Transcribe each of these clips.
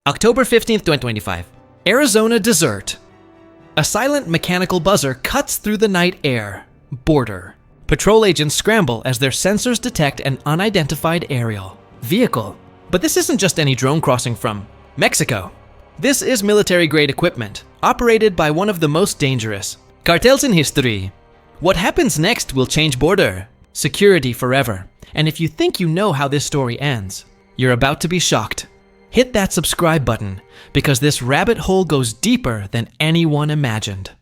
October 15th, 2025. Arizona desert. A silent mechanical buzzer cuts through the night air. Border. Patrol agents scramble as their sensors detect an unidentified aerial vehicle. But this isn't just any drone crossing from Mexico. This is military-grade equipment, operated by one of the most dangerous cartels in history. What happens next will change border security forever. And if you think you know how this story ends, you're about to be shocked. Hit that subscribe button, because this rabbit hole goes deeper than anyone imagined.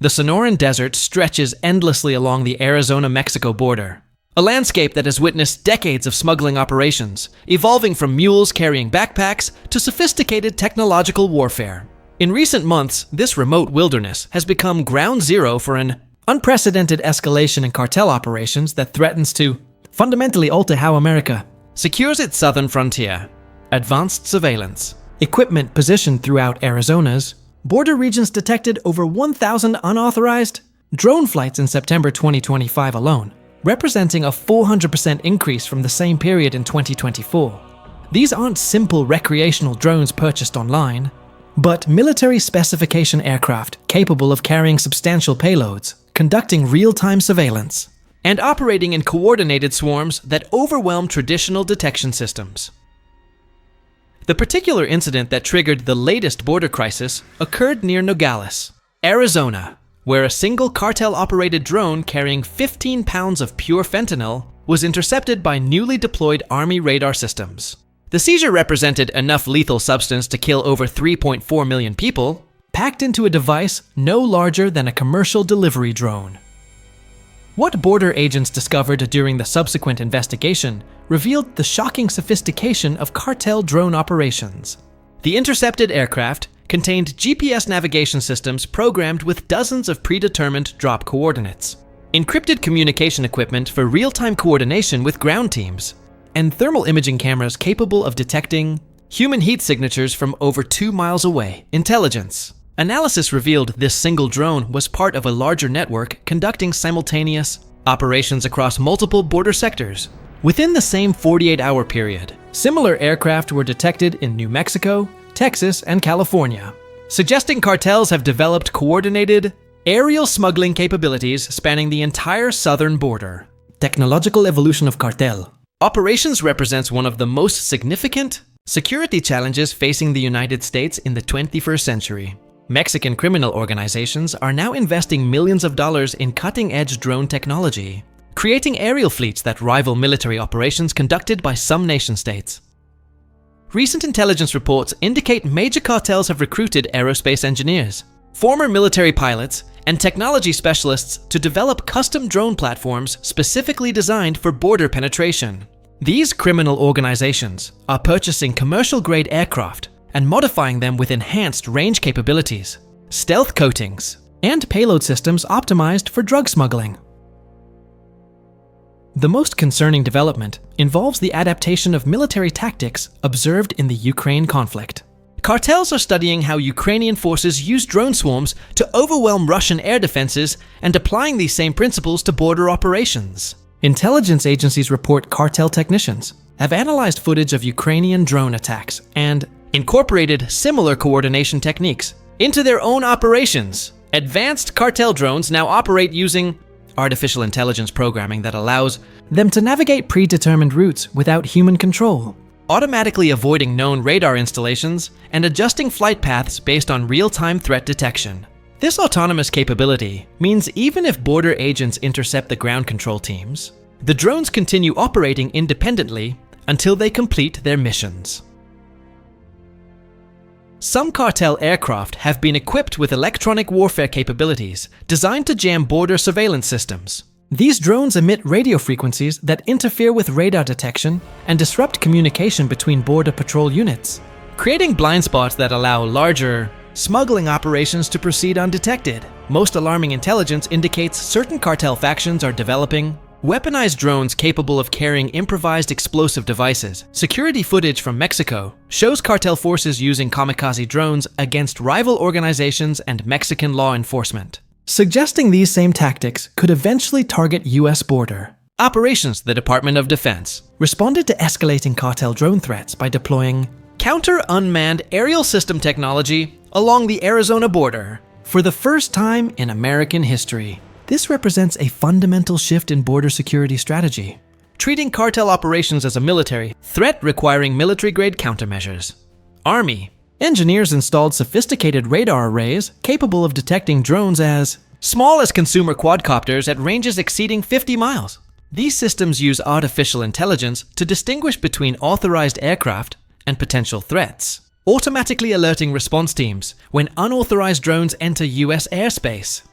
The Sonoran Desert stretches endlessly along the Arizona-Mexico border, a landscape that has witnessed decades of smuggling operations, evolving from mules carrying backpacks to sophisticated technological warfare. In recent months, this remote wilderness has become ground zero for an unprecedented escalation in cartel operations that threatens to fundamentally alter how America secures its southern frontier. Advanced surveillance. Equipment positioned throughout Arizona's border regions detected over 1,000 unauthorized drone flights in September 2025 alone, representing a 400% increase from the same period in 2024. These aren't simple recreational drones purchased online, but military specification aircraft capable of carrying substantial payloads, conducting real-time surveillance, and operating in coordinated swarms that overwhelm traditional detection systems. The particular incident that triggered the latest border crisis occurred near Nogales, Arizona, where a single cartel-operated drone carrying 15 pounds of pure fentanyl was intercepted by newly deployed Army radar systems. The seizure represented enough lethal substance to kill over 3.4 million people, packed into a device no larger than a commercial delivery drone. What border agents discovered during the subsequent investigation revealed the shocking sophistication of cartel drone operations. The intercepted aircraft contained GPS navigation systems programmed with dozens of predetermined drop coordinates, encrypted communication equipment for real-time coordination with ground teams, and thermal imaging cameras capable of detecting human heat signatures from over 2 miles away. Intelligence. Analysis revealed this single drone was part of a larger network conducting simultaneous operations across multiple border sectors. Within the same 48-hour period, similar aircraft were detected in New Mexico, Texas, and California, suggesting cartels have developed coordinated aerial smuggling capabilities spanning the entire southern border. Technological evolution of cartel. Operations represents one of the most significant security challenges facing the United States in the 21st century. Mexican criminal organizations are now investing millions of dollars in cutting-edge drone technology, creating aerial fleets that rival military operations conducted by some nation-states. Recent intelligence reports indicate major cartels have recruited aerospace engineers, former military pilots, and technology specialists to develop custom drone platforms specifically designed for border penetration. These criminal organizations are purchasing commercial-grade aircraft and modifying them with enhanced range capabilities, stealth coatings, and payload systems optimized for drug smuggling. The most concerning development involves the adaptation of military tactics observed in the Ukraine conflict. Cartels are studying how Ukrainian forces use drone swarms to overwhelm Russian air defenses and applying these same principles to border operations. Intelligence agencies report cartel technicians have analyzed footage of Ukrainian drone attacks and incorporated similar coordination techniques into their own operations. Advanced cartel drones now operate using artificial intelligence programming that allows them to navigate predetermined routes without human control, automatically avoiding known radar installations and adjusting flight paths based on real-time threat detection. This autonomous capability means even if border agents intercept the ground control teams, the drones continue operating independently until they complete their missions. Some cartel aircraft have been equipped with electronic warfare capabilities designed to jam border surveillance systems. These drones emit radio frequencies that interfere with radar detection and disrupt communication between border patrol units, creating blind spots that allow larger smuggling operations to proceed undetected. Most alarming intelligence indicates certain cartel factions are developing weaponized drones capable of carrying improvised explosive devices. Security footage from Mexico shows cartel forces using kamikaze drones against rival organizations and Mexican law enforcement, suggesting these same tactics could eventually target US border. Operations. The Department of Defense responded to escalating cartel drone threats by deploying counter-unmanned aerial system technology along the Arizona border for the first time in American history. This represents a fundamental shift in border security strategy, treating cartel operations as a military threat requiring military-grade countermeasures. Army. Engineers installed sophisticated radar arrays capable of detecting drones as small as consumer quadcopters at ranges exceeding 50 miles. These systems use artificial intelligence to distinguish between authorized aircraft and potential threats, automatically alerting response teams when unauthorized drones enter U.S. airspace.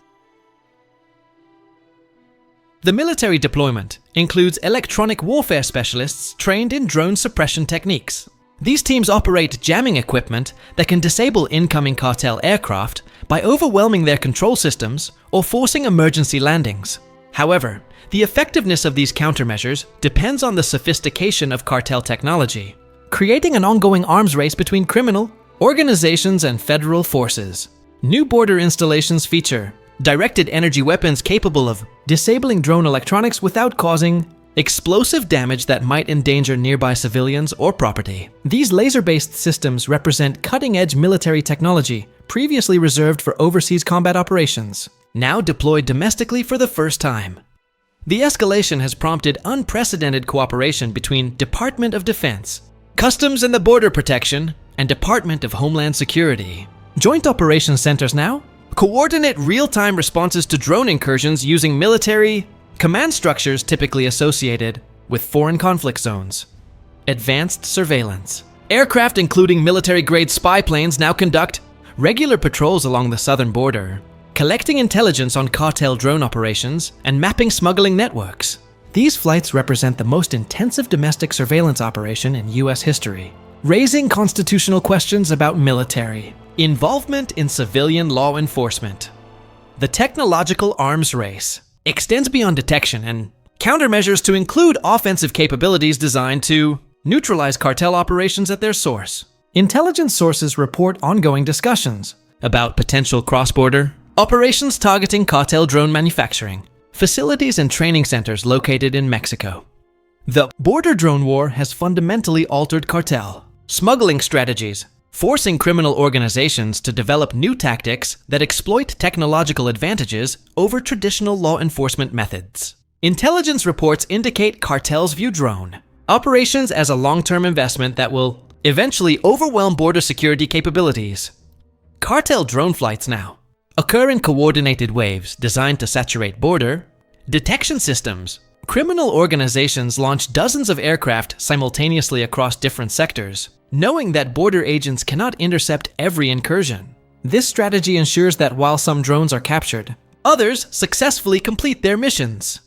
The military deployment includes electronic warfare specialists trained in drone suppression techniques. These teams operate jamming equipment that can disable incoming cartel aircraft by overwhelming their control systems or forcing emergency landings. However, the effectiveness of these countermeasures depends on the sophistication of cartel technology, creating an ongoing arms race between criminal organizations and federal forces. New border installations feature directed energy weapons capable of disabling drone electronics without causing explosive damage that might endanger nearby civilians or property. These laser-based systems represent cutting-edge military technology previously reserved for overseas combat operations, now deployed domestically for the first time. The escalation has prompted unprecedented cooperation between Department of Defense, Customs and the Border Protection, and Department of Homeland Security. Joint operations centers now coordinate real-time responses to drone incursions using military command structures typically associated with foreign conflict zones. Advanced surveillance. Aircraft including military-grade spy planes now conduct regular patrols along the southern border, collecting intelligence on cartel drone operations and mapping smuggling networks. These flights represent the most intensive domestic surveillance operation in U.S. history, raising constitutional questions about military involvement in civilian law enforcement. The technological arms race extends beyond detection and countermeasures to include offensive capabilities designed to neutralize cartel operations at their source. Intelligence sources report ongoing discussions about potential cross-border operations targeting cartel drone manufacturing facilities and training centers located in Mexico. The border drone war has fundamentally altered cartel smuggling strategies, forcing criminal organizations to develop new tactics that exploit technological advantages over traditional law enforcement methods. Intelligence reports indicate cartels view drone operations as a long-term investment that will eventually overwhelm border security capabilities. Cartel drone flights now occur in coordinated waves designed to saturate border detection systems. Criminal organizations launch dozens of aircraft simultaneously across different sectors, knowing that border agents cannot intercept every incursion. This strategy ensures that while some drones are captured, others successfully complete their missions.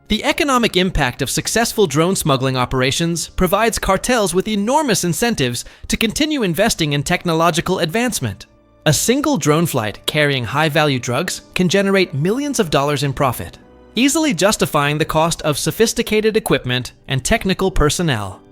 The economic impact of successful drone smuggling operations provides cartels with enormous incentives to continue investing in technological advancement. A single drone flight carrying high-value drugs can generate millions of dollars in profit, easily justifying the cost of sophisticated equipment and technical personnel.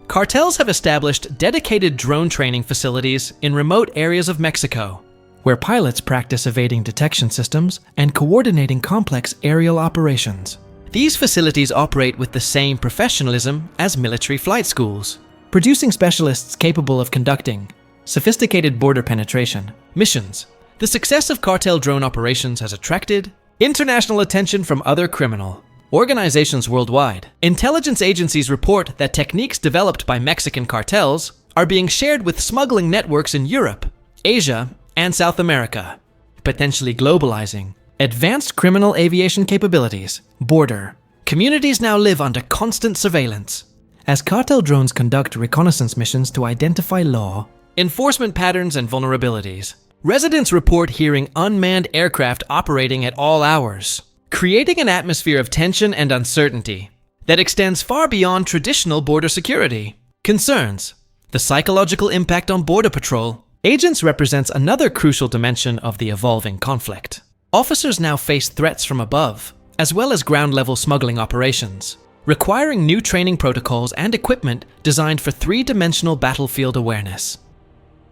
Cartels have established dedicated drone training facilities in remote areas of Mexico, where pilots practice evading detection systems and coordinating complex aerial operations. These facilities operate with the same professionalism as military flight schools, producing specialists capable of conducting sophisticated border penetration missions. The success of cartel drone operations has attracted international attention from other criminal organizations worldwide. Intelligence agencies report that techniques developed by Mexican cartels are being shared with smuggling networks in Europe, Asia, and South America, potentially globalizing advanced criminal aviation capabilities. Border. Communities now live under constant surveillance, as cartel drones conduct reconnaissance missions to identify law enforcement patterns and vulnerabilities. Residents report hearing unmanned aircraft operating at all hours, creating an atmosphere of tension and uncertainty that extends far beyond traditional border security. Concerns. The psychological impact on Border Patrol agents represents another crucial dimension of the evolving conflict. Officers now face threats from above, as well as ground-level smuggling operations, requiring new training protocols and equipment designed for three-dimensional battlefield awareness.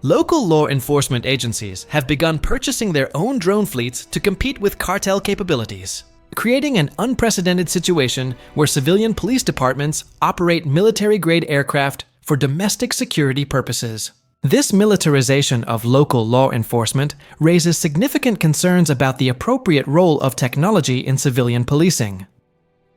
Local law enforcement agencies have begun purchasing their own drone fleets to compete with cartel capabilities, creating an unprecedented situation where civilian police departments operate military-grade aircraft for domestic security purposes. This militarization of local law enforcement raises significant concerns about the appropriate role of technology in civilian policing.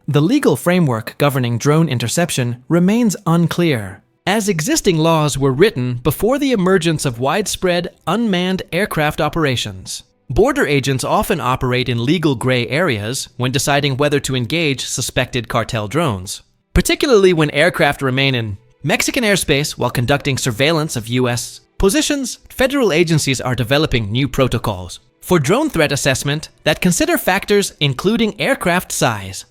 The legal framework governing drone interception remains unclear, as existing laws were written before the emergence of widespread unmanned aircraft operations. Border agents often operate in legal gray areas when deciding whether to engage suspected cartel drones, particularly when aircraft remain in Mexican airspace while conducting surveillance of U.S. positions. Federal agencies are developing new protocols for drone threat assessment that consider factors including aircraft size,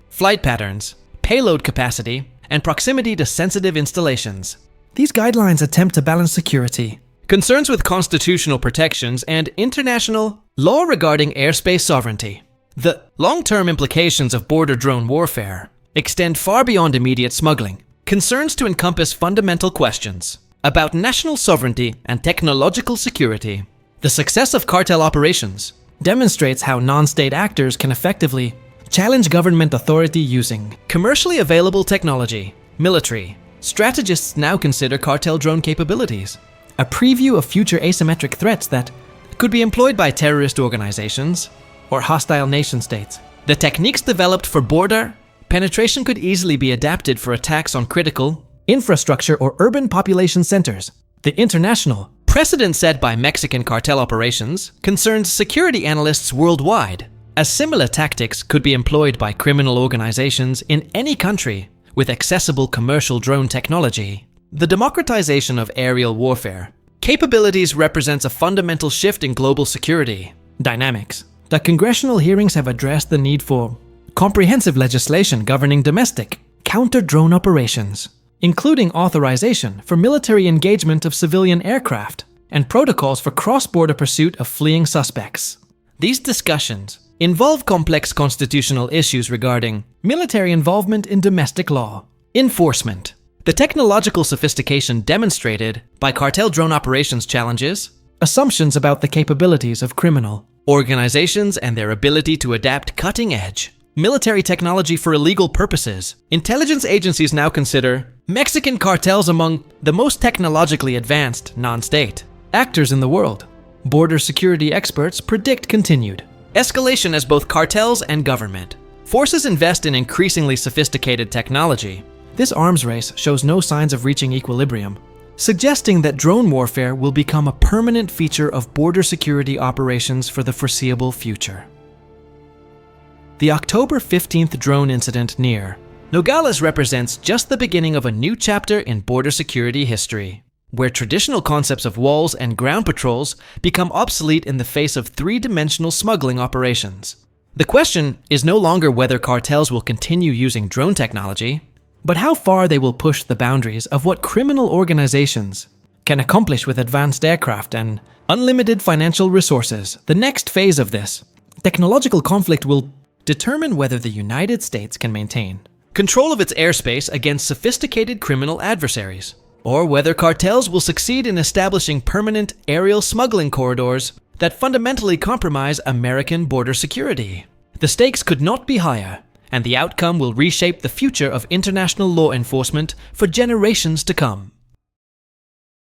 flight patterns, payload capacity, and proximity to sensitive installations. These guidelines attempt to balance security, concerns with constitutional protections, and international law regarding airspace sovereignty. The long-term implications of border drone warfare extend far beyond immediate smuggling. Concerns to encompass fundamental questions about national sovereignty and technological security. The success of cartel operations demonstrates how non-state actors can effectively challenge government authority using commercially available technology. Military strategists now consider cartel drone capabilities a preview of future asymmetric threats that could be employed by terrorist organizations or hostile nation-states. The techniques developed for border penetration could easily be adapted for attacks on critical infrastructure or urban population centers. The international precedent set by Mexican cartel operations concerns security analysts worldwide, as similar tactics could be employed by criminal organizations in any country with accessible commercial drone technology. The democratization of aerial warfare capabilities represents a fundamental shift in global security dynamics. The congressional hearings have addressed the need for comprehensive legislation governing domestic counter-drone operations, including authorization for military engagement of civilian aircraft and protocols for cross-border pursuit of fleeing suspects. These discussions involve complex constitutional issues regarding military involvement in domestic law enforcement. The technological sophistication demonstrated by cartel drone operations challenges assumptions about the capabilities of criminal organizations and their ability to adapt cutting-edge military technology for illegal purposes. Intelligence agencies now consider Mexican cartels among the most technologically advanced non-state actors in the world. Border security experts predict continued escalation as both cartels and government forces invest in increasingly sophisticated technology. This arms race shows no signs of reaching equilibrium, suggesting that drone warfare will become a permanent feature of border security operations for the foreseeable future. The October 15th drone incident near Nogales represents just the beginning of a new chapter in border security history, where traditional concepts of walls and ground patrols become obsolete in the face of three-dimensional smuggling operations. The question is no longer whether cartels will continue using drone technology, but how far they will push the boundaries of what criminal organizations can accomplish with advanced aircraft and unlimited financial resources. The next phase of this technological conflict will determine whether the United States can maintain control of its airspace against sophisticated criminal adversaries, or whether cartels will succeed in establishing permanent aerial smuggling corridors that fundamentally compromise American border security. The stakes could not be higher, and the outcome will reshape the future of international law enforcement for generations to come.